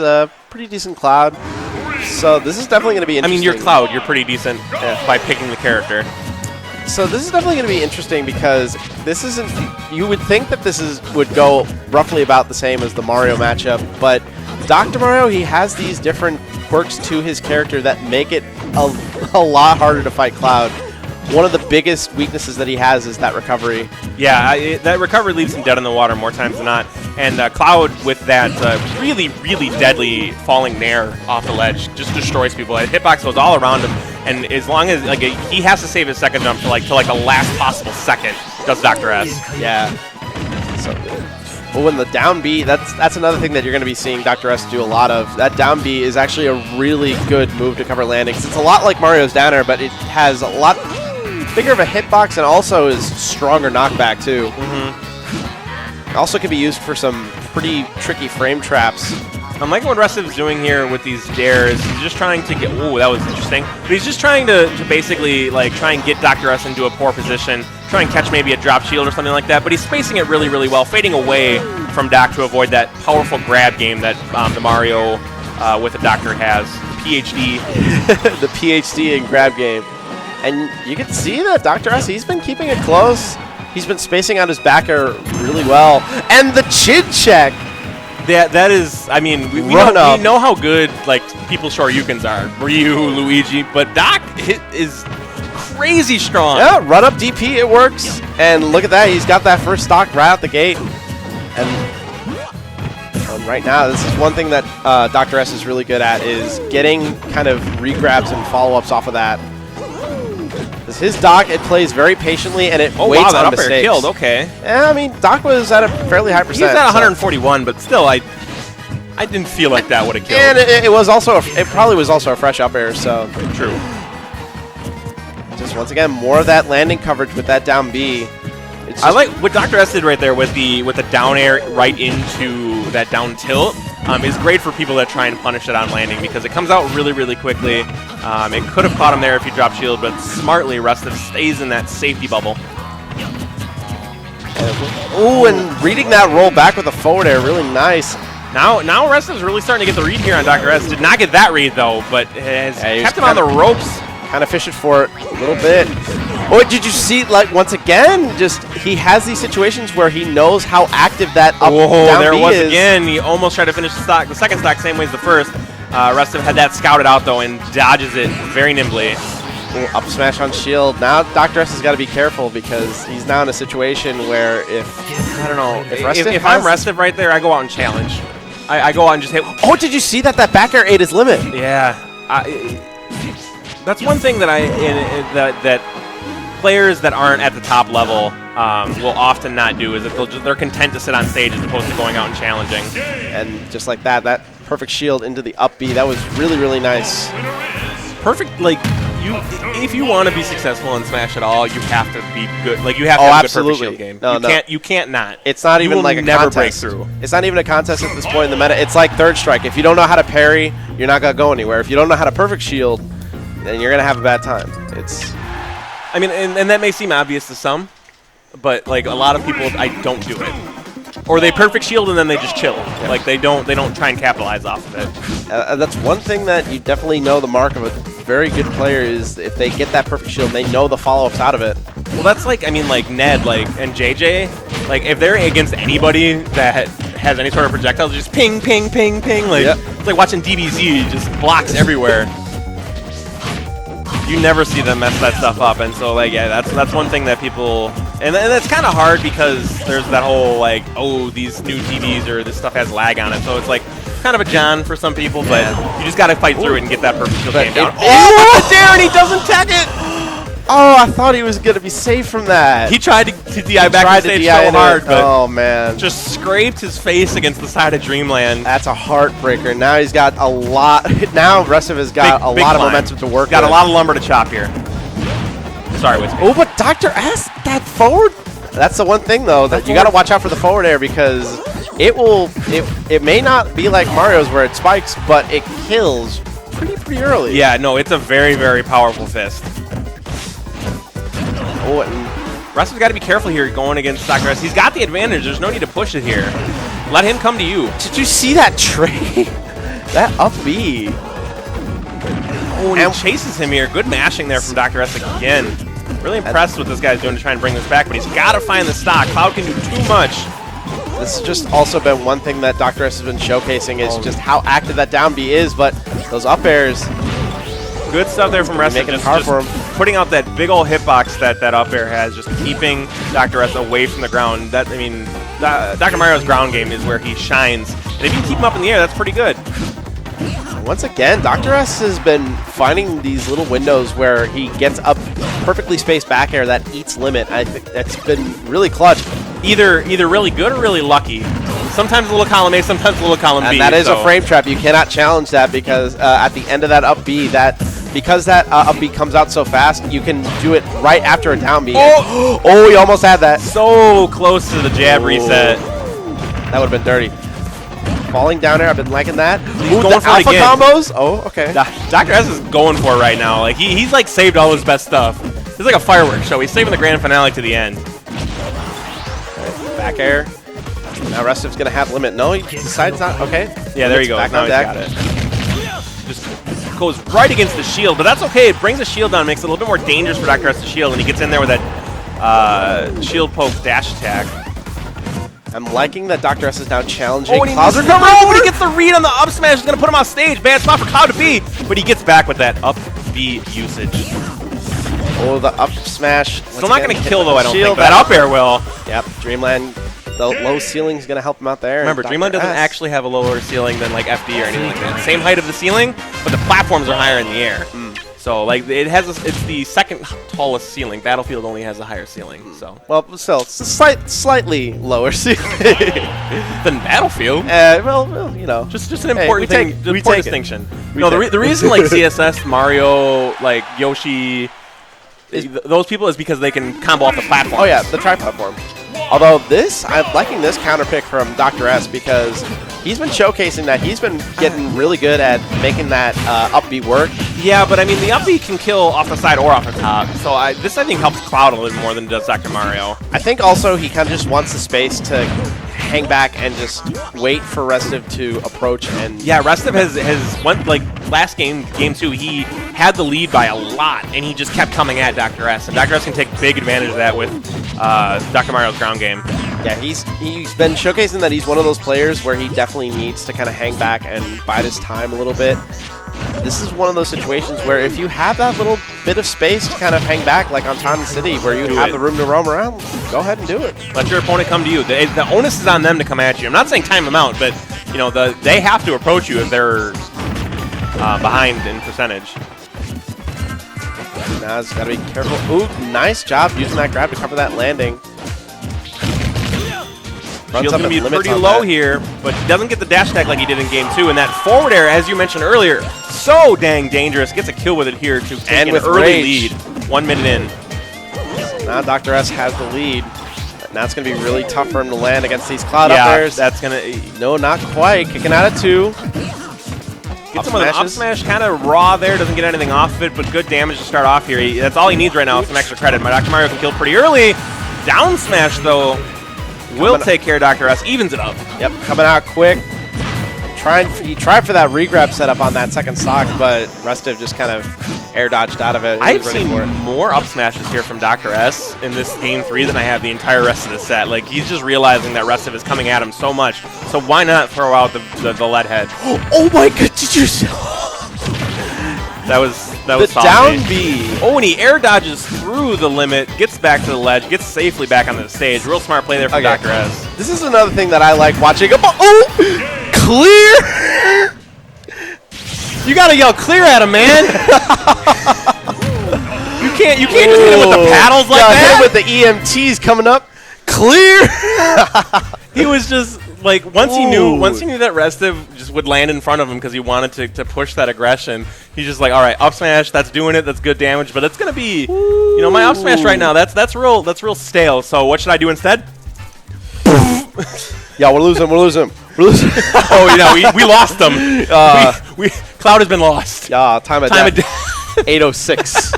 a pretty decent Cloud. So this is definitely going to be interesting. I mean, you're Cloud. You're pretty decent by picking the character. So this is definitely going to be interesting because this isn't. You would think that this would go roughly about the same as the Mario matchup, but Dr. Mario, he has these different quirks to his character that make it a lot harder to fight Cloud. One of the biggest weaknesses that he has is that recovery. Yeah, that recovery leaves him dead in the water more times than not. And Cloud, with that really, really deadly falling nair off the ledge, just destroys people. That hitbox goes all around him, and as long as he has to save his second jump to the last possible second, does Dr. S. Yeah. So good. But when the down B, that's another thing that you're going to be seeing Dr. S do a lot of. That down B is actually a really good move to cover landings. It's a lot like Mario's down air, but it has a lot bigger of a hitbox and also is stronger knockback too. It also can be used for some pretty tricky frame traps. I'm liking what Restive's doing here with these dares. He's just trying to get... Ooh, that was interesting. But he's just trying to basically try and get Dr. S into a poor position, try and catch maybe a drop shield or something like that, but he's spacing it really, really well, fading away from Doc to avoid that powerful grab game that the Mario with the Doctor has. The PhD. The PhD in grab game. And you can see that Dr. S, he's been keeping it close. He's been spacing out his backer really well. And the chin check! That is, I mean, we know how good people's Shoryukens are. Ryu, Luigi, but Doc is crazy strong. Yeah, run up DP, it works. And look at that, he's got that first stock right out the gate. And right now, this is one thing that Dr. S is really good at, is getting kind of regrabs and follow-ups off of that. His Doc, it plays very patiently, and it waits on mistakes. Air killed, okay. Yeah, I mean, Doc was at a fairly high percent. He's at 141, but still, I didn't feel like that would have killed. And it was also, it probably was also a fresh up air, so. True. Just once again, more of that landing coverage with that down B. I like what Dr. S did right there with the down air right into that down tilt. Is great for people that try and punish it on landing because it comes out really, really quickly. It could have caught him there if you drop shield, but smartly, Restive stays in that safety bubble. Ooh, and reading that roll back with a forward air, really nice. Now Restive's really starting to get the read here on Dr. S. Did not get that read, though, but has kept him on the ropes. Kind of fishing for it a little bit. Oh, did you see, once again, just he has these situations where he knows how active that up down there B was is. Again. He almost tried to finish the second stock same way as the first. Restive had that scouted out, though, and dodges it very nimbly. Ooh, up smash on shield. Now Dr. S has got to be careful because he's now in a situation where I don't know. If I'm Restive right there, I go out and challenge. I go out and just hit. Oh, did you see that back air ate his limit? Yeah. That's one thing that that players that aren't at the top level will often not do, is that they're content to sit on stage as opposed to going out and challenging. And just like that perfect shield into the up B, that was really, really nice. Perfect, if you want to be successful in Smash at all, you have to be good. You have to have a good perfect shield game. You can't not. It's not even like a never contest. Break through. It's not even a contest at this point in the meta. It's like third strike. If you don't know how to parry, you're not gonna go anywhere. If you don't know how to perfect shield, then you're gonna have a bad time. I mean, and that may seem obvious to some, but a lot of people, don't do it. Or they perfect shield and then they just chill. Yeah. They don't try and capitalize off of it. That's one thing that you definitely know the mark of a very good player is if they get that perfect shield, they know the follow-ups out of it. Well, that's Ned, and JJ, if they're against anybody that has any sort of projectiles, just ping, ping, ping, ping. It's like watching DBZ, just blocks everywhere. You never see them mess that stuff up, and so that's one thing that people, and that's kind of hard because there's that whole these new TVs or this stuff has lag on it, so it's kind of a John for some people, but you just got to fight through it and get that perfect shield game down. Oh, but there, and he doesn't tech it. Oh, I thought he was gonna be safe from that. He tried to DI back to stage so hard, but oh man, just scraped his face against the side of Dreamland. That's a heartbreaker. Now he's got a lot. Now Restive has got a lot of momentum to work with. Got a lot of lumber to chop here. Sorry, Whiskey. Oh, but Dr. S, that forward. That's the one thing though that you got to watch out for the forward air because it may not be like Mario's where it spikes, but it kills pretty early. Yeah, no, it's a very, very powerful fist. Oh, and Restive's got to be careful here going against Dr. S. He's got the advantage. There's no need to push it here. Let him come to you. Did you see that trade? That up B. Oh, and he chases him here. Good mashing there from Dr. S again. Really impressed with this guy's doing to try and bring this back, but he's got to find the stock. Cloud can do too much. This has just also been one thing that Dr. S has been showcasing is just how active that down B is, but those up airs. Good stuff there from Restive. Making it hard for him. Putting out that big old hitbox that up air has, just keeping Dr. S away from the ground. That, I mean, Dr. Mario's ground game is where he shines. And if you keep him up in the air, that's pretty good. Once again, Dr. S has been finding these little windows where he gets up perfectly spaced back air that eats limit. I think that's been really clutch. Either really good or really lucky. Sometimes a little column A, sometimes a little column B. And that is a frame trap. You cannot challenge that because at the end of that up B, because that up B comes out so fast, you can do it right after a down B. Oh, he almost had that. So close to the jab reset. That would have been dirty. Falling down there, I've been liking that. He's going for alpha it again. combos. Oh, okay. Dr. S is going for it right now. Like he's like saved all his best stuff. It's like a fireworks show. He's saving the grand finale to the end. Back air. Now Restive's gonna have limit. No, he decides not. Okay. Yeah, there you go. Back now on he's deck. got it. Just goes right against the shield, but that's okay. It brings the shield down, makes it a little bit more dangerous for Dr. S to shield, and he gets in there with that shield poke dash attack. I'm liking that Dr. S is now challenging. Oh, and he but he gets the read on the up smash. He's going to put him off stage. Bad spot for Cloud to be, but he gets back with that up B usage. Oh, the up smash. Still not going to kill, though, I don't Shield, think. That up air will. Yep, Dreamland, the low ceiling is going to help him out there. Remember, Dreamland doesn't actually have a lower ceiling than like FD or anything like that. Same height of the ceiling, but the platforms are higher in the air. So like it's the second tallest ceiling. Battlefield only has a higher ceiling. So well, still it's a slightly lower ceiling than Battlefield. Well, you know, just an important thing, important distinction. No, the reason like CSS, Mario, like Yoshi, those people is because they can combo off the platform. Oh yeah, the tri-platform. Although I'm liking this counter pick from Dr. S because he's been showcasing that he's been getting really good at making that up B work. Yeah, but I mean, the up B can kill off the side or off the top. So this, I think, helps Cloud a little more than it does Dr. Mario. I think also he kind of just wants the space to hang back and just wait for Restive to approach. And yeah, Restive has went, like, last game 2, he had the lead by a lot, and he just kept coming at Dr. S. And Dr. S can take big advantage of that with Dr. Mario's ground game. Yeah, he's been showcasing that he's one of those players where he definitely needs to kind of hang back and bide his time a little bit. This is one of those situations where if you have that little bit of space to kind of hang back, like on Taunton City, where you have the room to roam around, go ahead and do it. Let your opponent come to you. The onus is on them to come at you. I'm not saying time them out, but you know they have to approach you if they're behind in percentage. Now it's got to be careful. Ooh, nice job using that grab to cover that landing. Shield's going to be pretty low here, but he doesn't get the dash attack like he did in game 2. And that forward air, as you mentioned earlier, so dang dangerous. Gets a kill with it here to take an early lead. 1 minute in. Now Dr. S has the lead. Now it's going to be really tough for him to land against these cloud up airs. That's going to... No, not quite. Kicking out of 2. Gets him with an up smash, kind of raw there. Doesn't get anything off of it, but good damage to start off here. That's all he needs right now is some extra credit. My Dr. Mario can kill pretty early. Down smash, though, will take care of Dr. S. Evens it up. Yep, coming out quick. He tried for that regrab setup on that second stock, but Restive just kind of air dodged out of it. I've seen more up smashes here from Dr. S in this game 3 than I have the entire rest of the set. Like, he's just realizing that Restive is coming at him so much. So why not throw out the lead head? Oh my god, did you see? That was the down B. Oh, and he air dodges through the limit, gets back to the ledge, gets safely back on the stage. Real smart play there from Dr. S. This is another thing that I like watching. Oh! Clear! You gotta yell clear at him, man! you can't just hit him with the paddles like that! Hit him with the EMTs coming up. Clear! He was just... Like, once he knew that Restive just would land in front of him because he wanted to push that aggression, he's just like, all right, up smash, that's doing it, that's good damage, but it's gonna be, you know, my up smash right now, that's real stale. So what should I do instead? Yeah, we're losing. Oh, you know, we lost him. Cloud has been lost. Yeah, time of death. 8:06.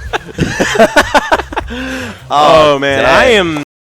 Oh man, dang. I am.